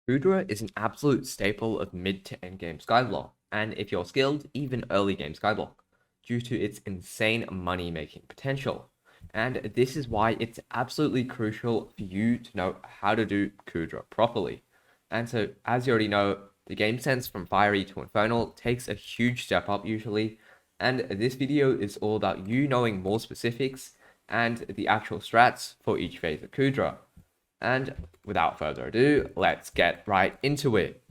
Kuudra is an absolute staple of mid to end game Skyblock, and if you're skilled, even early game Skyblock, due to its insane money making potential. And this is why it's absolutely crucial for you to know how to do Kuudra properly. And so, as you already know, the game sense from Fiery to Infernal takes a huge step up usually, and this video is all about you knowing more specifics and the actual strats for each phase of Kuudra. And without further ado, let's get right into it.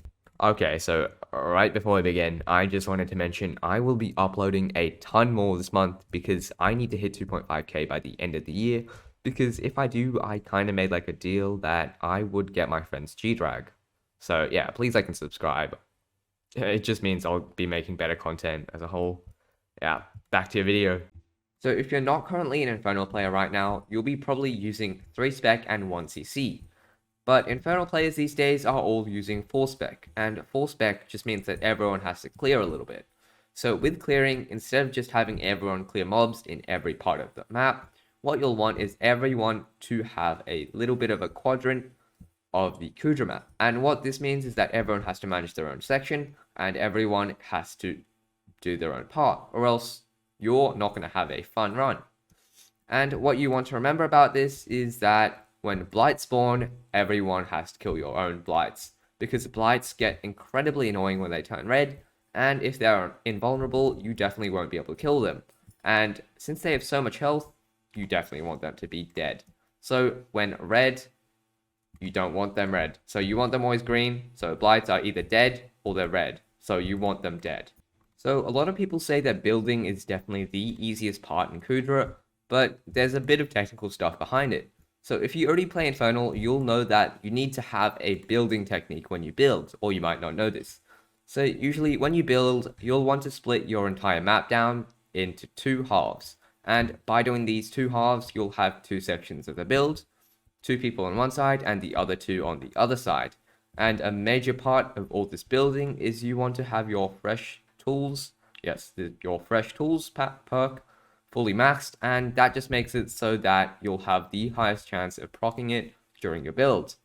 Okay, so right before we begin, I just wanted to mention I will be uploading a ton more this month because I need to hit 2.5k by the end of the year. Because if I do, I kind of made like a deal that I would get my friends G-Drag. So yeah, please like and subscribe. It just means I'll be making better content as a whole. Yeah, back to your video. So if you're not currently an Infernal player right now, you'll be probably using 3 spec and 1 CC. But Infernal players these days are all using 4 spec, and 4 spec just means that everyone has to clear a little bit. So with clearing, instead of just having everyone clear mobs in every part of the map, what you'll want is everyone to have a little bit of a quadrant of the Kuudra map. And what this means is that everyone has to manage their own section, and everyone has to do their own part, or else you're not going to have a fun run. And what you want to remember about this is that when blights spawn, everyone has to kill your own blights, because blights get incredibly annoying when they turn red, and if they're invulnerable, you definitely won't be able to kill them. And since they have so much health, you definitely want them to be dead. So when red, you don't want them red. So you want them always green, so blights are either dead or they're red, so you want them dead. So a lot of people say that building is definitely the easiest part in Kuudra, but there's a bit of technical stuff behind it. So if you already play Infernal, you'll know that you need to have a building technique when you build, or you might not know this. So usually when you build, you'll want to split your entire map down into 2 halves. And by doing these 2 halves, you'll have 2 sections of the build, 2 people on one side and the other 2 on the other side. And a major part of all this building is you want to have your fresh tools, your fresh tools perk fully maxed, and that just makes it so that you'll have the highest chance of proccing it during your build.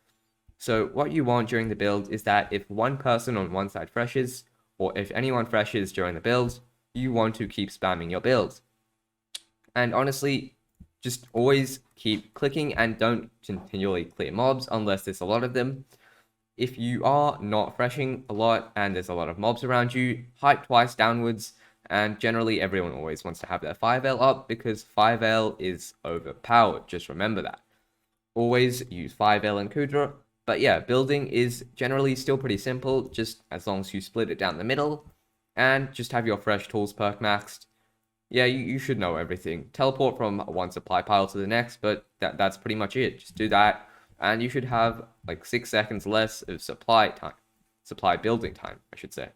So what you want during the build is that if one person on one side freshes, or if anyone freshes during the build, you want to keep spamming your build. And honestly, just always keep clicking and don't continually clear mobs unless there's a lot of them. If you are not freshing a lot and there's a lot of mobs around you, hype twice downwards. And generally, everyone always wants to have their 5L up because 5L is overpowered. Just remember that. Always use 5L in Kuudra. But yeah, building is generally still pretty simple, just as long as you split it down the middle. And just have your fresh tools perk maxed. Yeah, you should know everything. Teleport from one supply pile to the next, but that's pretty much it. Just do that. And you should have like 6 seconds less of supply building time, I should say.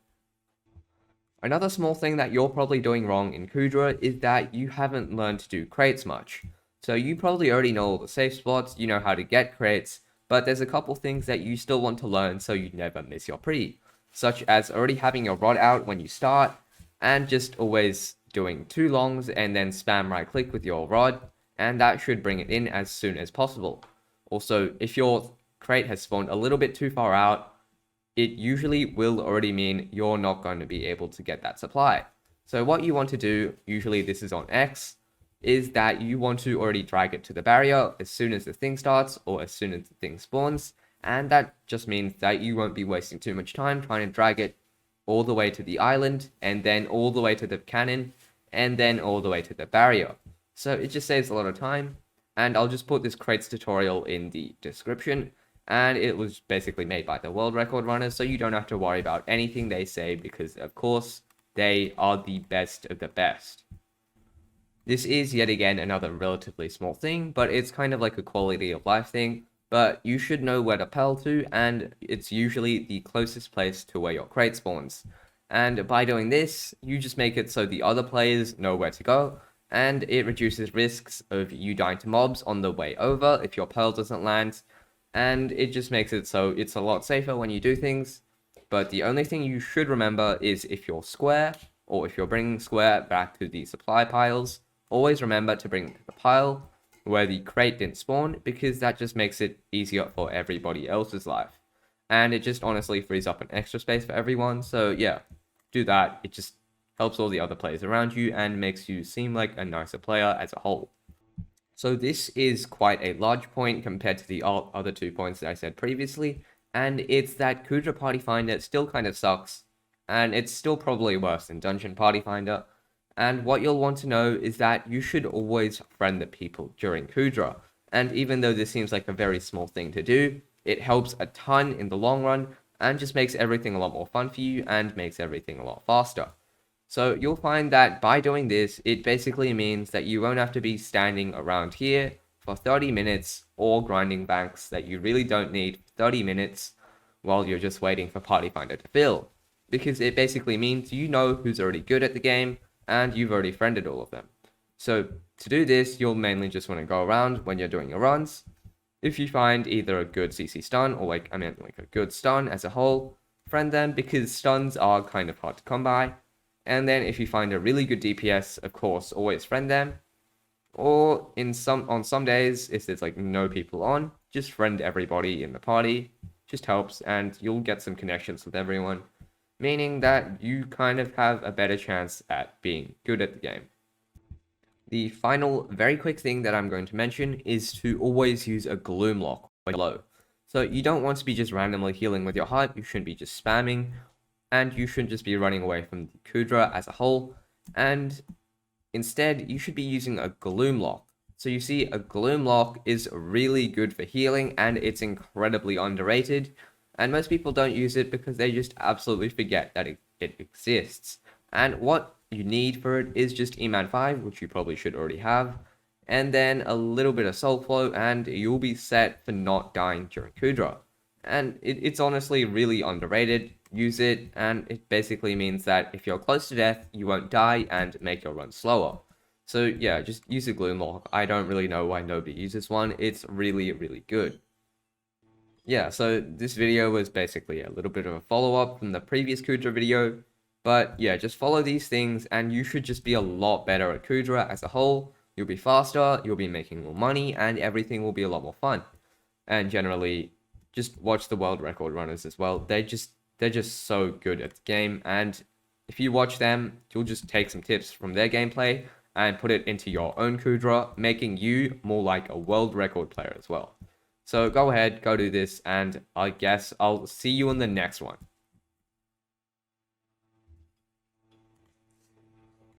Another small thing that you're probably doing wrong in Kuudra is that you haven't learned to do crates much. So you probably already know all the safe spots, you know how to get crates, but there's a couple things that you still want to learn so you never miss your pre, such as already having your rod out when you start, and just always doing 2 longs and then spam right click with your rod, and that should bring it in as soon as possible. Also, if your crate has spawned a little bit too far out, it usually will already mean you're not going to be able to get that supply. So what you want to do, usually this is on X, is that you want to already drag it to the barrier as soon as the thing starts or as soon as the thing spawns, and that just means that you won't be wasting too much time trying to drag it all the way to the island, and then all the way to the cannon, and then all the way to the barrier. So it just saves a lot of time, and I'll just put this crates tutorial in the description. And it was basically made by the world record runners, so you don't have to worry about anything they say because, of course, they are the best of the best. This is yet again another relatively small thing, but it's kind of like a quality of life thing. But you should know where to pal to, and it's usually the closest place to where your crate spawns. And by doing this, you just make it so the other players know where to go, and it reduces risks of you dying to mobs on the way over if your pearl doesn't land. And it just makes it so it's a lot safer when you do things. But the only thing you should remember is if you're square, or if you're bringing square back to the supply piles, always remember to bring it to the pile where the crate didn't spawn, because that just makes it easier for everybody else's life. and it just honestly frees up an extra space for everyone. So yeah, do that. It just helps all the other players around you and makes you seem like a nicer player as a whole. So this is quite a large point compared to the other 2 points that I said previously, and it's that Kuudra Party Finder still kind of sucks, and it's still probably worse than Dungeon Party Finder. And what you'll want to know is that you should always friend the people during Kuudra, and even though this seems like a very small thing to do, it helps a ton in the long run, and just makes everything a lot more fun for you, and makes everything a lot faster. So you'll find that by doing this, it basically means that you won't have to be standing around here for 30 minutes or grinding banks that you really don't need 30 minutes while you're just waiting for Party Finder to fill. Because it basically means you know who's already good at the game and you've already friended all of them. So to do this, you'll mainly just want to go around when you're doing your runs. If you find either a good CC stun or like a good stun as a whole, friend them because stuns are kind of hard to come by. And then if you find a really good DPS, of course, always friend them. Or on some days, if there's like no people on, just friend everybody in the party. Just helps, and you'll get some connections with everyone. Meaning that you kind of have a better chance at being good at the game. The final very quick thing that I'm going to mention is to always use a Gloom Lock below. So you don't want to be just randomly healing with your hype, you shouldn't be just spamming. And you shouldn't just be running away from the Kuudra as a whole, and instead you should be using a Gloom Lock. So you see, a Gloom Lock is really good for healing, and it's incredibly underrated, and most people don't use it because they just absolutely forget that it exists. And what you need for it is just E-Man 5, which you probably should already have, and then a little bit of Soul Flow, and you'll be set for not dying during Kuudra. And it's honestly really underrated. Use it, and it basically means that if you're close to death, you won't die and make your run slower. So yeah, just use a Gloom Lock. I don't really know why nobody uses one. It's really, really good. Yeah, so this video was basically a little bit of a follow-up from the previous Kuudra video. But yeah, just follow these things, and you should just be a lot better at Kuudra as a whole. You'll be faster, you'll be making more money, and everything will be a lot more fun. And generally, just watch the world record runners as well. They're just so good at the game, and if you watch them, you'll just take some tips from their gameplay and put it into your own Kuudra, making you more like a world record player as well. So go ahead, go do this, and I guess I'll see you in the next one.